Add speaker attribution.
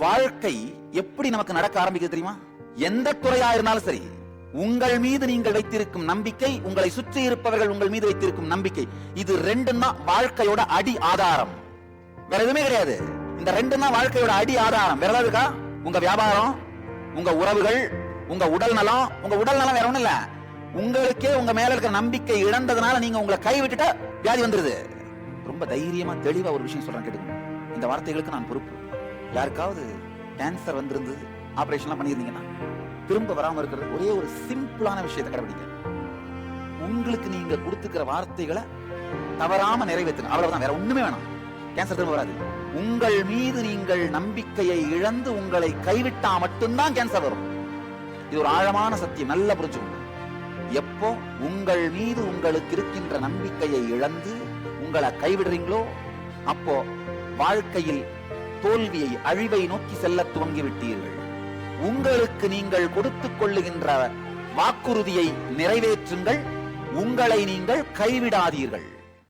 Speaker 1: வாழ்க்கை எப்படி நமக்கு நடக்க ஆரம்பிக்குது தெரியுமா? எந்த துறையா இருந்தாலும் சரி, உங்கள் மீது நீங்கள் வைத்திருக்கும் நம்பிக்கை, உங்களை சுற்றி இருப்பவர்கள் உங்கள் மீது வைத்திருக்கும் நம்பிக்கை, இது ரெண்டும் தான் வாழ்க்கையோட அடி ஆதாரம். வேற எதுவுமே கிடையாது. இந்த ரெண்டும் தான் வாழ்க்கையோட அடி ஆதாரம். வேற ஏதாவது இருக்கா? உங்க வியாபாரம், உங்க உறவுகள், உங்க உடல் நலம். உங்க உடல் நலம் வேற ஒண்ணும் இல்ல, உங்களுக்கே உங்க மேல இருக்கிற நம்பிக்கை இழந்ததுனால நீங்க உங்களை கைவிட்டுட்டா வியாதி வந்துருது. ரொம்ப தைரியமா தெளிவா ஒரு விஷயம் சொல்றேன், கேட்டுக்கோங்க. இந்த வார்த்தைகளுக்கு நான் பொறுப்பு. யாருக்காவது கேன்சர் வந்திருந்து ஆபரேஷன்லாம் பண்ணியிருந்தீங்கன்னா திரும்ப வராம இருக்கிறது ஒரே ஒரு சிம்பிளான விஷயத்தை கடைபிடிங்க. உங்களுக்கு நீங்க கொடுத்துக்கிற வார்த்தைகளை தவறாம நிறைவேற்றுங்க, அவ்வளவுதான். வேற ஒண்ணுமே வேணாம். கேன்சர் திரும்ப வராது. உங்கள் மீது நீங்கள் நம்பிக்கையை இழந்து உங்களை கைவிட்டா மட்டும்தான் கேன்சர் வரும். இது ஒரு ஆழமான சத்தியம், நல்லா புரிஞ்சுக்கோங்க. எப்போ உங்கள் மீது உங்களுக்கு இருக்கின்ற நம்பிக்கையை இழந்து உங்களை கைவிடுறீங்களோ அப்போ வாழ்க்கையில் தோல்வியை, அழிவை நோக்கி செல்ல துவங்கிவிட்டீர்கள். உங்களுக்கு நீங்கள் கொடுத்துக் கொள்ளுகின்ற வாக்குறுதியை நிறைவேற்றுங்கள். உங்களை நீங்கள் கைவிடாதீர்கள்.